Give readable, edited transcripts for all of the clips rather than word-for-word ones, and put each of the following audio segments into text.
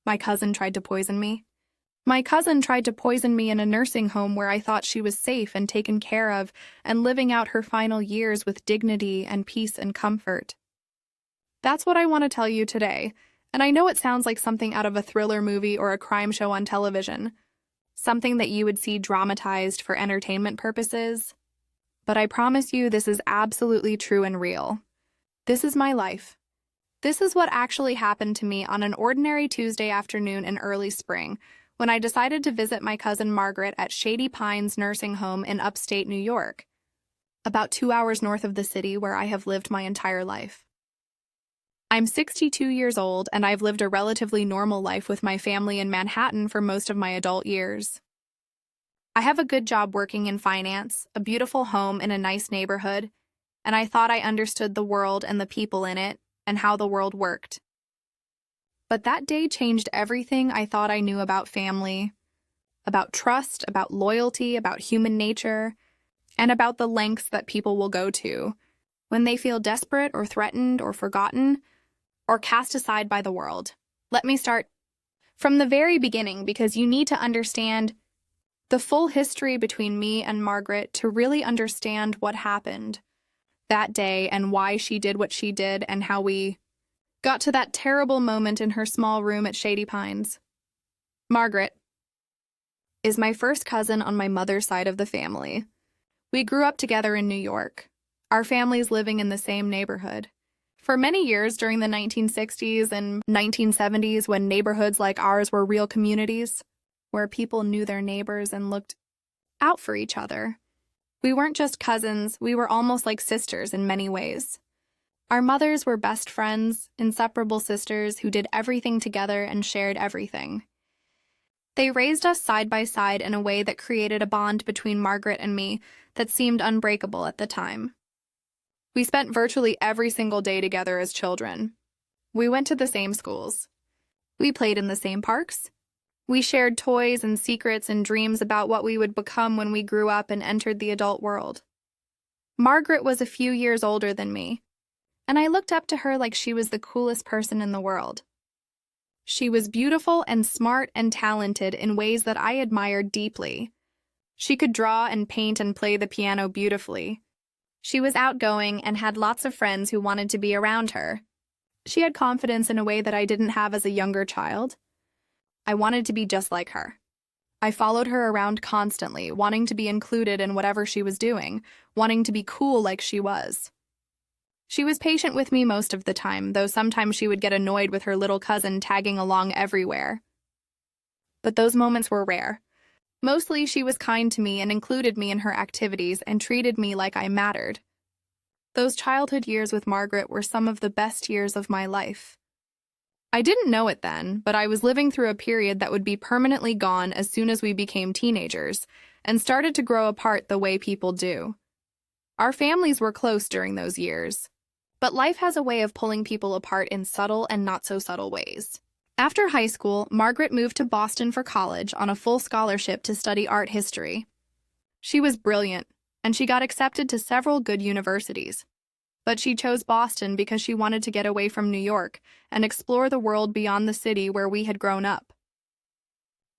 My cousin tried to poison me. My cousin tried to poison me in a nursing home where I thought she was safe and taken care of and living out her final years with dignity and peace and comfort. That's what I want to tell you today, and I know it sounds like something out of a thriller movie or a crime show on television, something that you would see dramatized for entertainment purposes. But I promise you this is absolutely true and real. This is my life. This is what actually happened to me on an ordinary Tuesday afternoon in early spring, when I decided to visit my cousin Margaret at Shady Pines Nursing Home in upstate New York, about 2 hours north of the city where I have lived my entire life. I'm 62 years old, and I've lived a relatively normal life with my family in Manhattan for most of my adult years. I have a good job working in finance, a beautiful home in a nice neighborhood, and I thought I understood the world and the people in it and how the world worked. But that day changed everything I thought I knew about family, about trust, about loyalty, about human nature, and about the lengths that people will go to when they feel desperate or threatened or forgotten or cast aside by the world. Let me start from the very beginning, because you need to understand the full history between me and Margaret to really understand what happened that day and why she did what she did and how we got to that terrible moment in her small room at Shady Pines. Margaret is my first cousin on my mother's side of the family. We grew up together in New York, our families living in the same neighborhood. For many years during the 1960s and 1970s, when neighborhoods like ours were real communities, where people knew their neighbors and looked out for each other. We weren't just cousins, we were almost like sisters in many ways. Our mothers were best friends, inseparable sisters who did everything together and shared everything. They raised us side by side in a way that created a bond between Margaret and me that seemed unbreakable at the time. We spent virtually every single day together as children. We went to the same schools. We played in the same parks. We shared toys and secrets and dreams about what we would become when we grew up and entered the adult world. Margaret was a few years older than me, and I looked up to her like she was the coolest person in the world. She was beautiful and smart and talented in ways that I admired deeply. She could draw and paint and play the piano beautifully. She was outgoing and had lots of friends who wanted to be around her. She had confidence in a way that I didn't have as a younger child. I wanted to be just like her. I followed her around constantly, wanting to be included in whatever she was doing, wanting to be cool like she was. She was patient with me most of the time, though sometimes she would get annoyed with her little cousin tagging along everywhere. But those moments were rare. Mostly she was kind to me and included me in her activities and treated me like I mattered. Those childhood years with Margaret were some of the best years of my life. I didn't know it then, but I was living through a period that would be permanently gone as soon as we became teenagers and started to grow apart the way people do. Our families were close during those years, but life has a way of pulling people apart in subtle and not-so-subtle ways. After high school, Margaret moved to Boston for college on a full scholarship to study art history. She was brilliant, and she got accepted to several good universities. But she chose Boston because she wanted to get away from New York and explore the world beyond the city where we had grown up.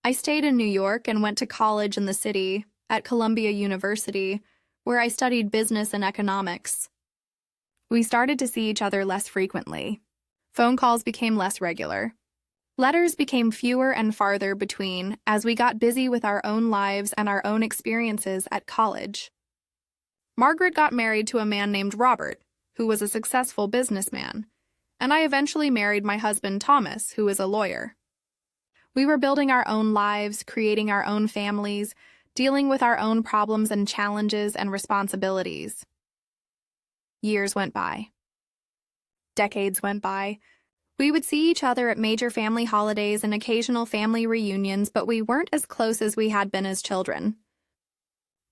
I stayed in New York and went to college in the city, at Columbia University, where I studied business and economics. We started to see each other less frequently. Phone calls became less regular. Letters became fewer and farther between as we got busy with our own lives and our own experiences at college. Margaret got married to a man named Robert, who was a successful businessman, and I eventually married my husband Thomas, who is a lawyer. We were building our own lives, creating our own families, dealing with our own problems and challenges and responsibilities. Years went by. Decades went by. We would see each other at major family holidays and occasional family reunions, but we weren't as close as we had been as children.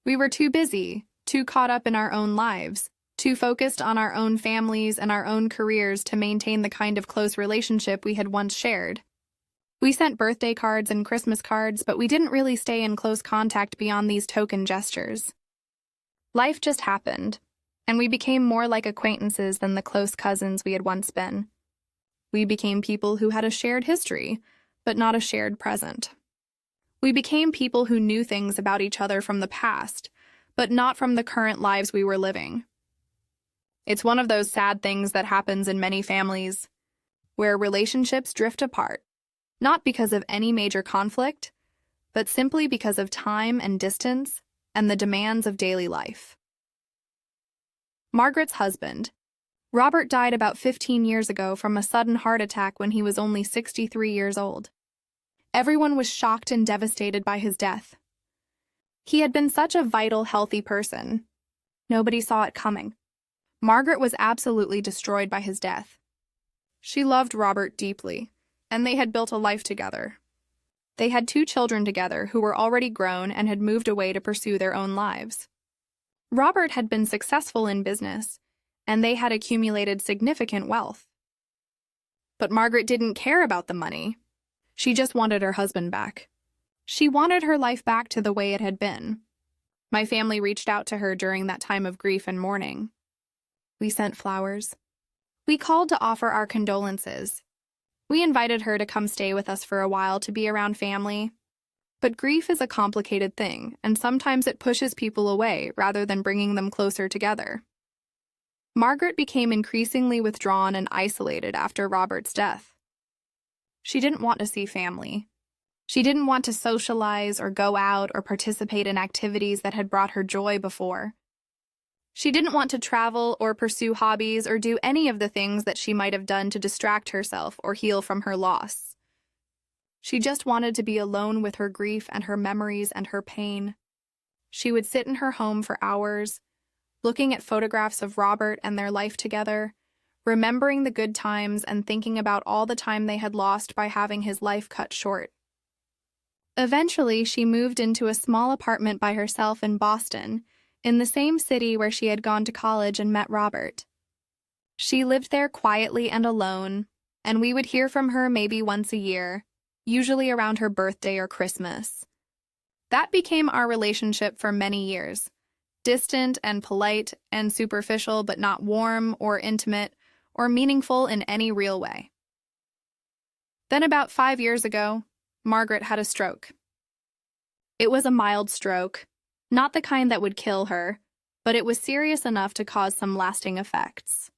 We were too busy, too caught up in our own lives, too focused on our own families and our own careers to maintain the kind of close relationship we had once shared. We sent birthday cards and Christmas cards, but we didn't really stay in close contact beyond these token gestures. Life just happened, and we became more like acquaintances than the close cousins we had once been. We became people who had a shared history, but not a shared present. We became people who knew things about each other from the past, but not from the current lives we were living. It's one of those sad things that happens in many families, where relationships drift apart, not because of any major conflict, but simply because of time and distance and the demands of daily life. Margaret's husband, Robert, died about 15 years ago from a sudden heart attack when he was only 63 years old. Everyone was shocked and devastated by his death. He had been such a vital, healthy person. Nobody saw it coming. Margaret was absolutely destroyed by his death. She loved Robert deeply, and they had built a life together. They had 2 children together who were already grown and had moved away to pursue their own lives. Robert had been successful in business, and they had accumulated significant wealth. But Margaret didn't care about the money. She just wanted her husband back. She wanted her life back to the way it had been. My family reached out to her during that time of grief and mourning. We sent flowers. We called to offer our condolences. We invited her to come stay with us for a while to be around family. But grief is a complicated thing, and sometimes it pushes people away rather than bringing them closer together. Margaret became increasingly withdrawn and isolated after Robert's death. She didn't want to see family. She didn't want to socialize or go out or participate in activities that had brought her joy before. She didn't want to travel or pursue hobbies or do any of the things that she might have done to distract herself or heal from her loss. She just wanted to be alone with her grief and her memories and her pain. She would sit in her home for hours, looking at photographs of Robert and their life together, remembering the good times and thinking about all the time they had lost by having his life cut short. Eventually, she moved into a small apartment by herself in Boston, in the same city where she had gone to college and met Robert. She lived there quietly and alone, and we would hear from her maybe once a year, usually around her birthday or Christmas. That became our relationship for many years. Distant and polite and superficial, but not warm or intimate or meaningful in any real way. Then about 5 years ago, Margaret had a stroke. It was a mild stroke, not the kind that would kill her, but it was serious enough to cause some lasting effects.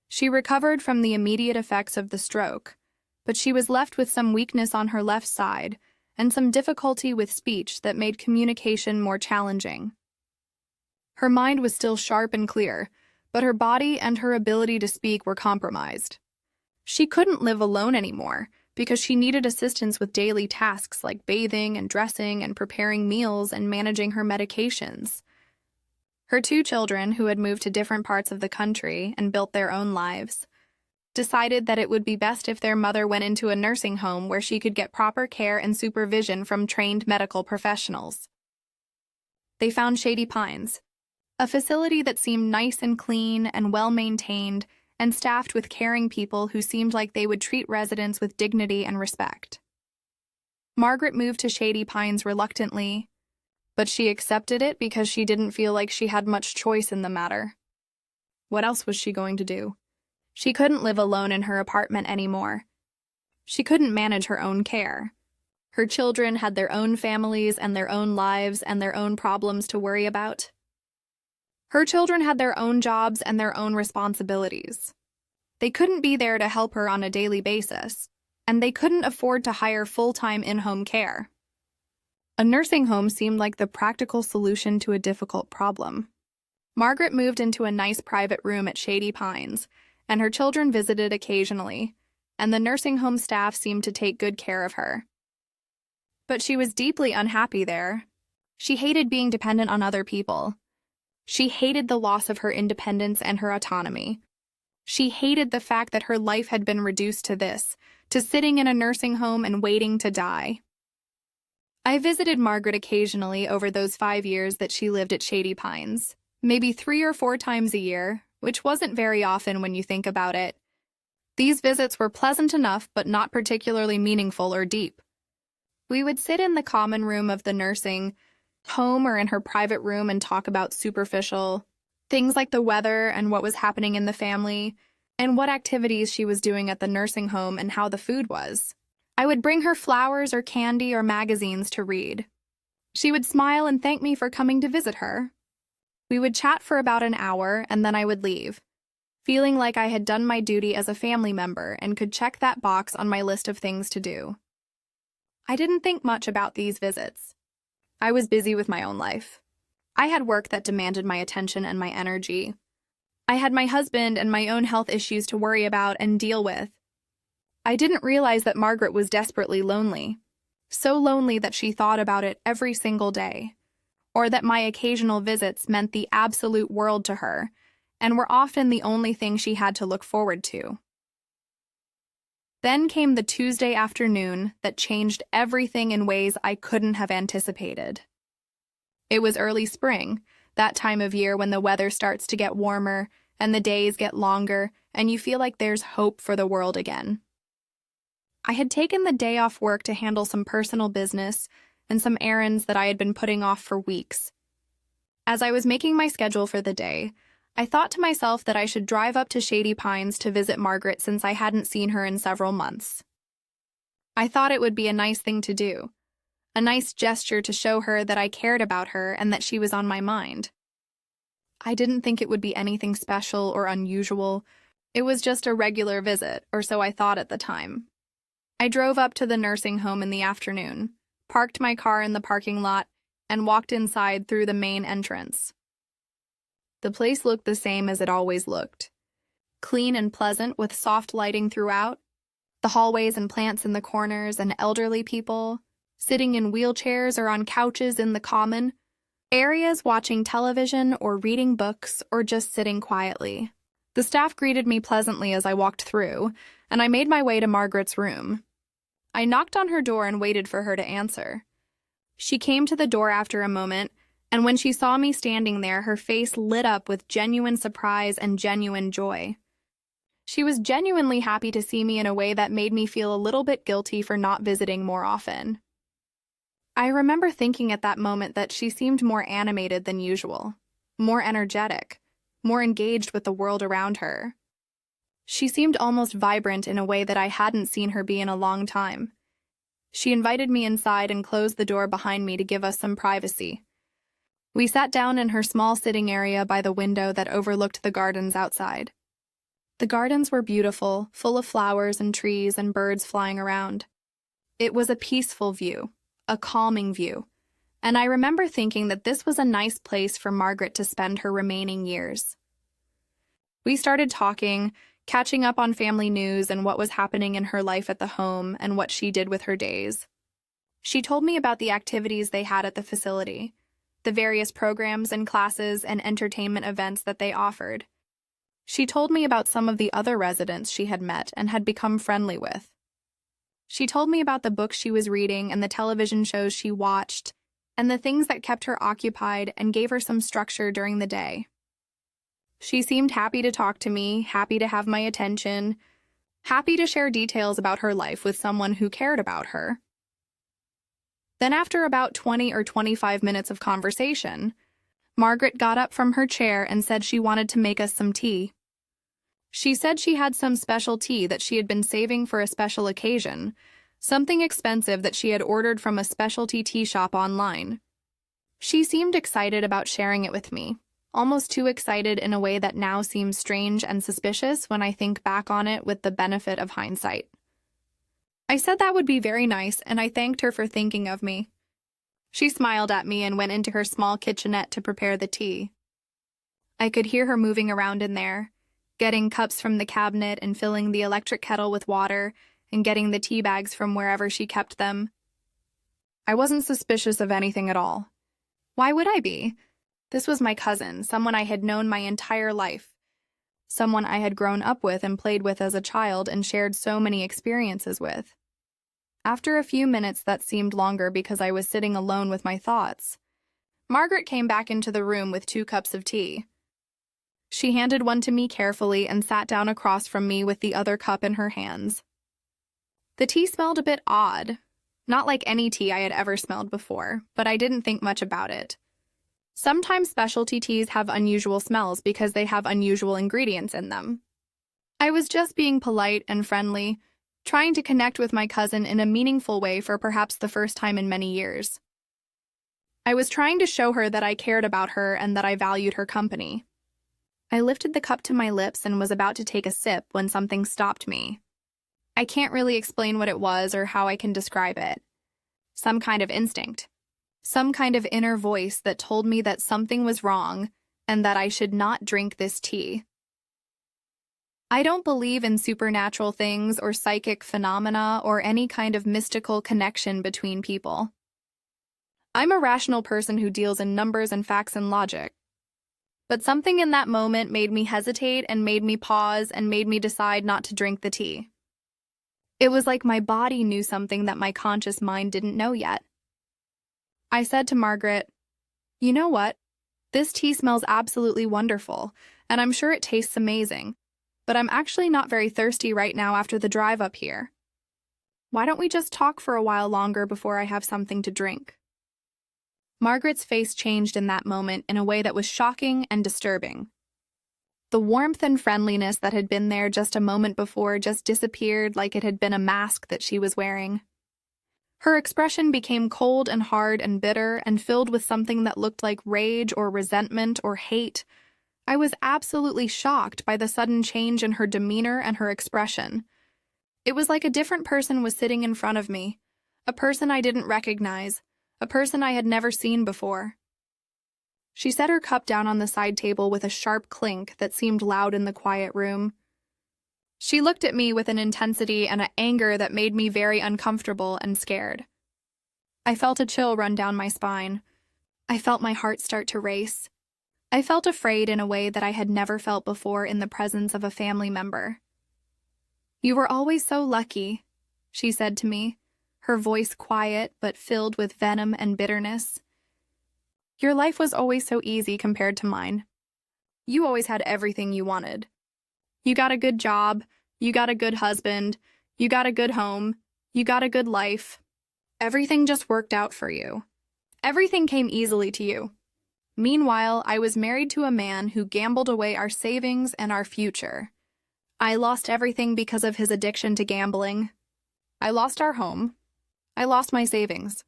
She recovered from the immediate effects of the stroke, but she was left with some weakness on her left side and some difficulty with speech that made communication more challenging. Her mind was still sharp and clear, but her body and her ability to speak were compromised. She couldn't live alone anymore because she needed assistance with daily tasks like bathing and dressing and preparing meals and managing her medications. Her 2 children, who had moved to different parts of the country and built their own lives, decided that it would be best if their mother went into a nursing home where she could get proper care and supervision from trained medical professionals. They found Shady Pines, a facility that seemed nice and clean and well-maintained and staffed with caring people who seemed like they would treat residents with dignity and respect. Margaret moved to Shady Pines reluctantly, but she accepted it because she didn't feel like she had much choice in the matter. What else was she going to do? She couldn't live alone in her apartment anymore. She couldn't manage her own care. Her children had their own families and their own lives and their own problems to worry about. Her children had their own jobs and their own responsibilities. They couldn't be there to help her on a daily basis, and they couldn't afford to hire full-time in-home care. A nursing home seemed like the practical solution to a difficult problem. Margaret moved into a nice private room at Shady Pines, and her children visited occasionally, and the nursing home staff seemed to take good care of her. But she was deeply unhappy there. She hated being dependent on other people. She hated the loss of her independence and her autonomy. She hated the fact that her life had been reduced to this, to sitting in a nursing home and waiting to die. I visited Margaret occasionally over those 5 years that she lived at Shady Pines, maybe 3 or 4 times a year, which wasn't very often when you think about it. These visits were pleasant enough, but not particularly meaningful or deep. We would sit in the common room of the nursing home or in her private room and talk about superficial things like the weather and what was happening in the family and what activities she was doing at the nursing home and how the food was. I would bring her flowers or candy or magazines to read. She would smile and thank me for coming to visit her. We would chat for about an hour, and then I would leave, feeling like I had done my duty as a family member and could check that box on my list of things to do. I didn't think much about these visits. I was busy with my own life. I had work that demanded my attention and my energy. I had my husband and my own health issues to worry about and deal with. I didn't realize that Margaret was desperately lonely, so lonely that she thought about it every single day, or that my occasional visits meant the absolute world to her and were often the only thing she had to look forward to. Then came the Tuesday afternoon that changed everything in ways I couldn't have anticipated. It was early spring, that time of year when the weather starts to get warmer and the days get longer and you feel like there's hope for the world again. I had taken the day off work to handle some personal business and some errands that I had been putting off for weeks. As I was making my schedule for the day, I thought to myself that I should drive up to Shady Pines to visit Margaret since I hadn't seen her in several months. I thought it would be a nice thing to do, a nice gesture to show her that I cared about her and that she was on my mind. I didn't think it would be anything special or unusual. It was just a regular visit, or so I thought at the time. I drove up to the nursing home in the afternoon, parked my car in the parking lot, and walked inside through the main entrance. The place looked the same as it always looked. Clean and pleasant with soft lighting throughout, the hallways and plants in the corners and elderly people, sitting in wheelchairs or on couches in the common, areas watching television or reading books or just sitting quietly. The staff greeted me pleasantly as I walked through, and I made my way to Margaret's room. I knocked on her door and waited for her to answer. She came to the door after a moment, and when she saw me standing there, her face lit up with genuine surprise and genuine joy. She was genuinely happy to see me in a way that made me feel a little bit guilty for not visiting more often. I remember thinking at that moment that she seemed more animated than usual, more energetic, more engaged with the world around her. She seemed almost vibrant in a way that I hadn't seen her be in a long time. She invited me inside and closed the door behind me to give us some privacy. We sat down in her small sitting area by the window that overlooked the gardens outside. The gardens were beautiful, full of flowers and trees and birds flying around. It was a peaceful view, a calming view, and I remember thinking that this was a nice place for Margaret to spend her remaining years. We started talking, catching up on family news and what was happening in her life at the home and what she did with her days. She told me about the activities they had at the facility, the various programs and classes and entertainment events that they offered. She told me about some of the other residents she had met and had become friendly with. She told me about the books she was reading and the television shows she watched, and the things that kept her occupied and gave her some structure during the day. She seemed happy to talk to me, happy to have my attention, happy to share details about her life with someone who cared about her. Then after about 20 or 25 minutes of conversation, Margaret got up from her chair and said she wanted to make us some tea. She said she had some special tea that she had been saving for a special occasion, something expensive that she had ordered from a specialty tea shop online. She seemed excited about sharing it with me, almost too excited in a way that now seems strange and suspicious when I think back on it with the benefit of hindsight. I said that would be very nice, and I thanked her for thinking of me. She smiled at me and went into her small kitchenette to prepare the tea. I could hear her moving around in there, getting cups from the cabinet and filling the electric kettle with water and getting the tea bags from wherever she kept them. I wasn't suspicious of anything at all. Why would I be? This was my cousin, someone I had known my entire life, someone I had grown up with and played with as a child and shared so many experiences with. After a few minutes that seemed longer because I was sitting alone with my thoughts, Margaret came back into the room with 2 cups of tea. She handed one to me carefully and sat down across from me with the other cup in her hands. The tea smelled a bit odd, not like any tea I had ever smelled before, but I didn't think much about it. Sometimes specialty teas have unusual smells because they have unusual ingredients in them. I was just being polite and friendly, trying to connect with my cousin in a meaningful way for perhaps the first time in many years. I was trying to show her that I cared about her and that I valued her company. I lifted the cup to my lips and was about to take a sip when something stopped me. I can't really explain what it was or how I can describe it. Some kind of instinct. Some kind of inner voice that told me that something was wrong and that I should not drink this tea. I don't believe in supernatural things or psychic phenomena or any kind of mystical connection between people. I'm a rational person who deals in numbers and facts and logic. But something in that moment made me hesitate and made me pause and made me decide not to drink the tea. It was like my body knew something that my conscious mind didn't know yet. I said to Margaret, "You know what? This tea smells absolutely wonderful, and I'm sure it tastes amazing, but I'm actually not very thirsty right now after the drive up here. Why don't we just talk for a while longer before I have something to drink?" Margaret's face changed in that moment in a way that was shocking and disturbing. The warmth and friendliness that had been there just a moment before just disappeared like it had been a mask that she was wearing. Her expression became cold and hard and bitter and filled with something that looked like rage or resentment or hate. I was absolutely shocked by the sudden change in her demeanor and her expression. It was like a different person was sitting in front of me, a person I didn't recognize, a person I had never seen before. She set her cup down on the side table with a sharp clink that seemed loud in the quiet room. She looked at me with an intensity and an anger that made me very uncomfortable and scared. I felt a chill run down my spine. I felt my heart start to race. I felt afraid in a way that I had never felt before in the presence of a family member. "You were always so lucky," she said to me, her voice quiet but filled with venom and bitterness. "Your life was always so easy compared to mine. You always had everything you wanted. You got a good job, you got a good husband, you got a good home, you got a good life. Everything just worked out for you. Everything came easily to you. Meanwhile, I was married to a man who gambled away our savings and our future. I lost everything because of his addiction to gambling. I lost our home. I lost my savings.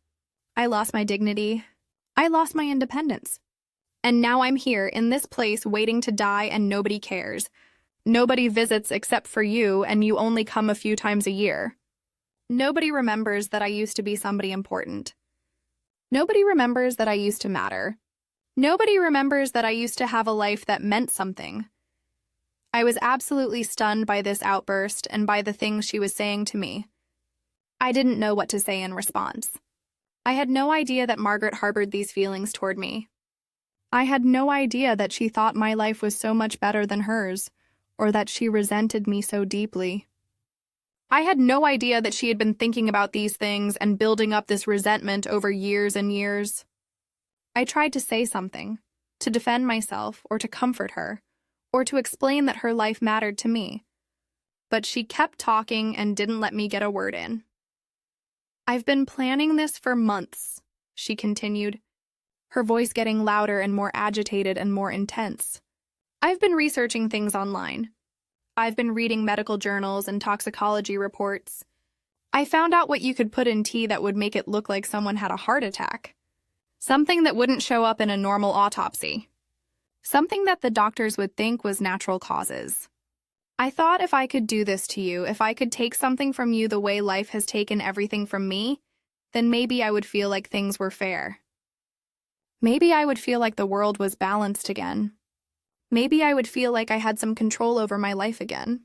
I lost my dignity. I lost my independence. And now I'm here in this place waiting to die and nobody cares. Nobody visits except for you, and you only come a few times a year. Nobody remembers that I used to be somebody important. Nobody remembers that I used to matter. Nobody remembers that I used to have a life that meant something." I was absolutely stunned by this outburst and by the things she was saying to me. I didn't know what to say in response. I had no idea that Margaret harbored these feelings toward me. I had no idea that she thought my life was so much better than hers, or that she resented me so deeply. I had no idea that she had been thinking about these things and building up this resentment over years and years. I tried to say something, to defend myself or to comfort her, or to explain that her life mattered to me. But she kept talking and didn't let me get a word in. "I've been planning this for months," she continued, her voice getting louder and more agitated and more intense. "I've been researching things online. I've been reading medical journals and toxicology reports. I found out what you could put in tea that would make it look like someone had a heart attack. Something that wouldn't show up in a normal autopsy. Something that the doctors would think was natural causes. I thought if I could do this to you, if I could take something from you the way life has taken everything from me, then maybe I would feel like things were fair. Maybe I would feel like the world was balanced again. Maybe I would feel like I had some control over my life again."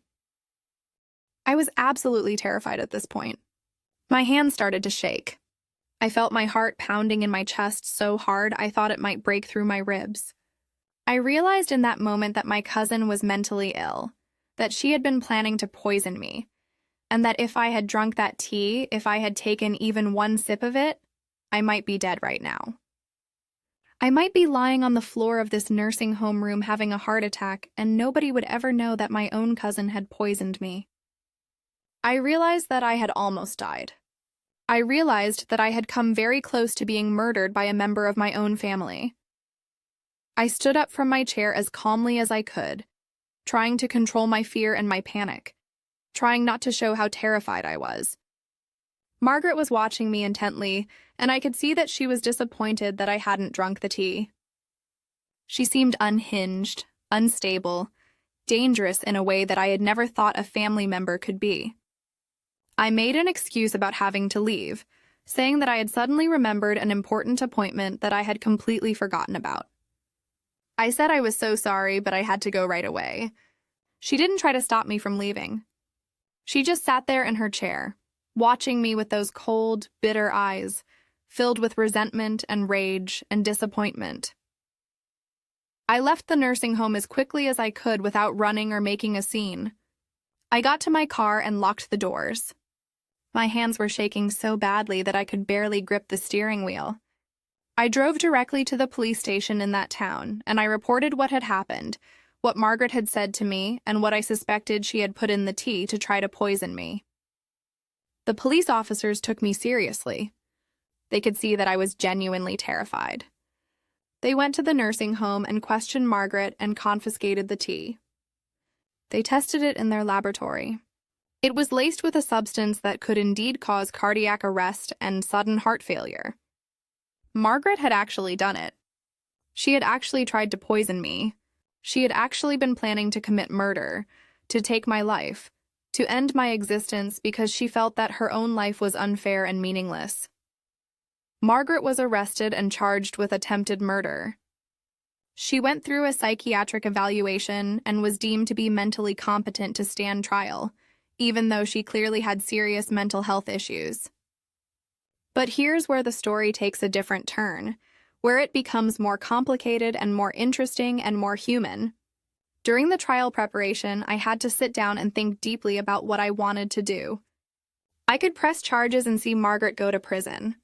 I was absolutely terrified at this point. My hands started to shake. I felt my heart pounding in my chest so hard I thought it might break through my ribs. I realized in that moment that my cousin was mentally ill, that she had been planning to poison me, and that if I had drunk that tea, if I had taken even one sip of it, I might be dead right now. I might be lying on the floor of this nursing home room having a heart attack, and nobody would ever know that my own cousin had poisoned me. I realized that I had almost died. I realized that I had come very close to being murdered by a member of my own family. I stood up from my chair as calmly as I could, trying to control my fear and my panic. trying not to show how terrified I was. Margaret was watching me intently, and I could see that she was disappointed that I hadn't drunk the tea. She seemed unhinged, unstable, dangerous in a way that I had never thought a family member could be. I made an excuse about having to leave, saying that I had suddenly remembered an important appointment that I had completely forgotten about. I said I was so sorry, but I had to go right away. She didn't try to stop me from leaving. She just sat there in her chair, watching me with those cold, bitter eyes, filled with resentment and rage and disappointment. I left the nursing home as quickly as I could without running or making a scene. I got to my car and locked the doors. My hands were shaking so badly that I could barely grip the steering wheel. I drove directly to the police station in that town, and I reported what had happened, what Margaret had said to me, and what I suspected she had put in the tea to try to poison me. The police officers took me seriously. They could see that I was genuinely terrified. They went to the nursing home and questioned Margaret and confiscated the tea. They tested it in their laboratory. It was laced with a substance that could indeed cause cardiac arrest and sudden heart failure. Margaret had actually done it. She had actually tried to poison me. She had actually been planning to commit murder, to take my life, to end my existence because she felt that her own life was unfair and meaningless. Margaret was arrested and charged with attempted murder. She went through a psychiatric evaluation and was deemed to be mentally competent to stand trial, even though she clearly had serious mental health issues. But here's where the story takes a different turn, where it becomes more complicated and more interesting and more human. During the trial preparation, I had to sit down and think deeply about what I wanted to do. I could press charges and see Margaret go to prison.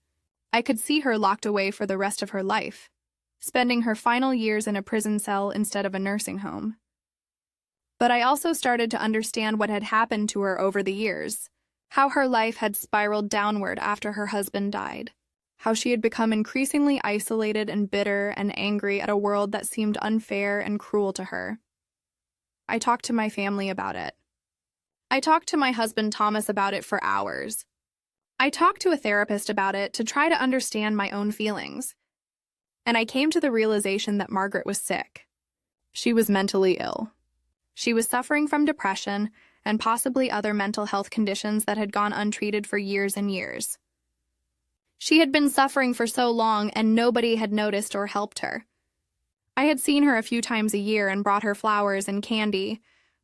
I could see her locked away for the rest of her life, spending her final years in a prison cell instead of a nursing home. But I also started to understand what had happened to her over the years, how her life had spiraled downward after her husband died, how she had become increasingly isolated and bitter and angry at a world that seemed unfair and cruel to her. I talked to my family about it. I talked to my husband Thomas about it for hours. I talked to a therapist about it to try to understand my own feelings. And I came to the realization that Margaret was sick. She was mentally ill. She was suffering from depression and possibly other mental health conditions that had gone untreated for years and years. She had been suffering for so long and nobody had noticed or helped her. I had seen her a few times a year and brought her flowers and candy,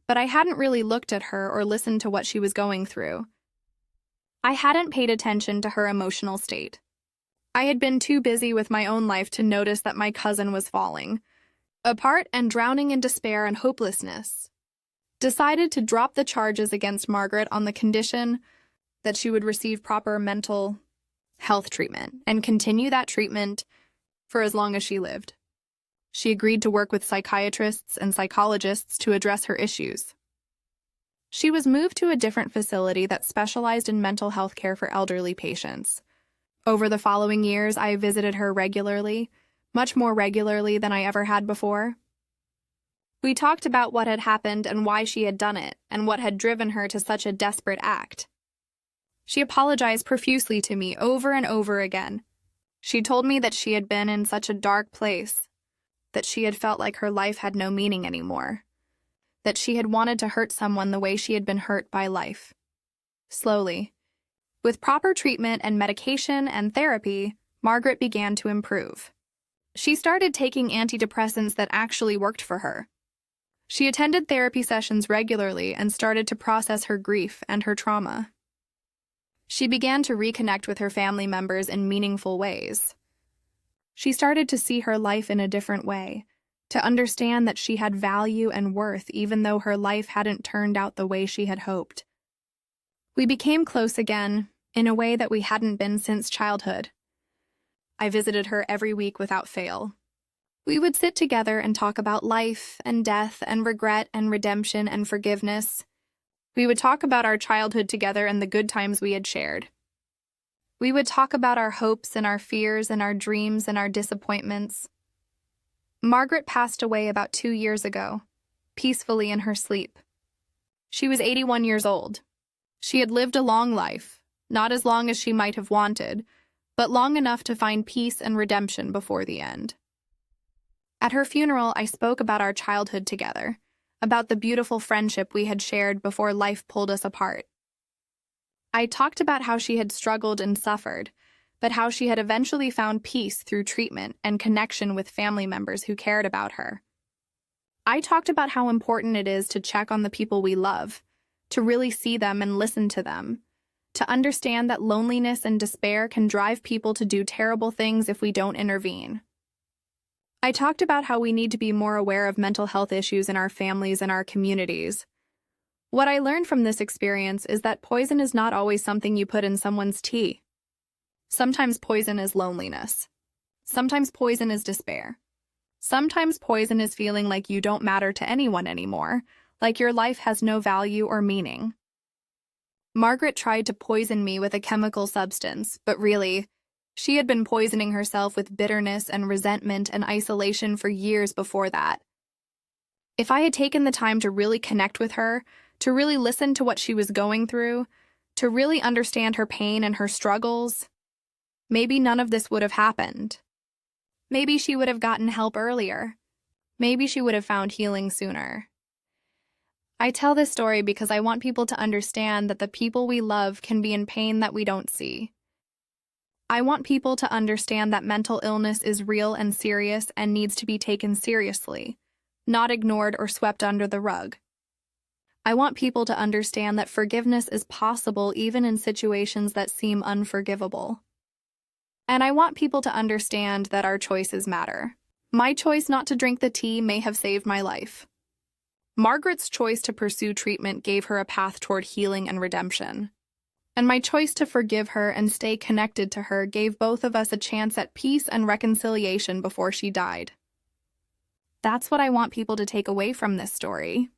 but I hadn't really looked at her or listened to what she was going through. I hadn't paid attention to her emotional state. I had been too busy with my own life to notice that my cousin was falling apart and drowning in despair and hopelessness. Decided to drop the charges against Margaret on the condition that she would receive proper mental health treatment and continue that treatment for as long as she lived. She agreed to work with psychiatrists and psychologists to address her issues. She was moved to a different facility that specialized in mental health care for elderly patients. Over the following years, I visited her regularly, much more regularly than I ever had before. We talked about what had happened and why she had done it, and what had driven her to such a desperate act. She apologized profusely to me over and over again. She told me that she had been in such a dark place, that she had felt like her life had no meaning anymore, that she had wanted to hurt someone the way she had been hurt by life. Slowly, with proper treatment and medication and therapy, Margaret began to improve. She started taking antidepressants that actually worked for her. She attended therapy sessions regularly and started to process her grief and her trauma. She began to reconnect with her family members in meaningful ways. She started to see her life in a different way, to understand that she had value and worth even though her life hadn't turned out the way she had hoped. We became close again, in a way that we hadn't been since childhood. I visited her every week without fail. We would sit together and talk about life and death and regret and redemption and forgiveness. We would talk about our childhood together and the good times we had shared. We would talk about our hopes and our fears and our dreams and our disappointments. Margaret passed away about 2 years ago, peacefully in her sleep. She was 81 years old. She had lived a long life, not as long as she might have wanted, but long enough to find peace and redemption before the end. At her funeral, I spoke about our childhood together, about the beautiful friendship we had shared before life pulled us apart. I talked about how she had struggled and suffered, but how she had eventually found peace through treatment and connection with family members who cared about her. I talked about how important it is to check on the people we love, to really see them and listen to them, to understand that loneliness and despair can drive people to do terrible things if we don't intervene. I talked about how we need to be more aware of mental health issues in our families and our communities. What I learned from this experience is that poison is not always something you put in someone's tea. Sometimes poison is loneliness. Sometimes poison is despair. Sometimes poison is feeling like you don't matter to anyone anymore, like your life has no value or meaning. Margaret tried to poison me with a chemical substance, but really, she had been poisoning herself with bitterness and resentment and isolation for years before that. If I had taken the time to really connect with her, to really listen to what she was going through, to really understand her pain and her struggles, maybe none of this would have happened. Maybe she would have gotten help earlier. Maybe she would have found healing sooner. I tell this story because I want people to understand that the people we love can be in pain that we don't see. I want people to understand that mental illness is real and serious and needs to be taken seriously, not ignored or swept under the rug. I want people to understand that forgiveness is possible even in situations that seem unforgivable. And I want people to understand that our choices matter. My choice not to drink the tea may have saved my life. Margaret's choice to pursue treatment gave her a path toward healing and redemption. And my choice to forgive her and stay connected to her gave both of us a chance at peace and reconciliation before she died. That's what I want people to take away from this story.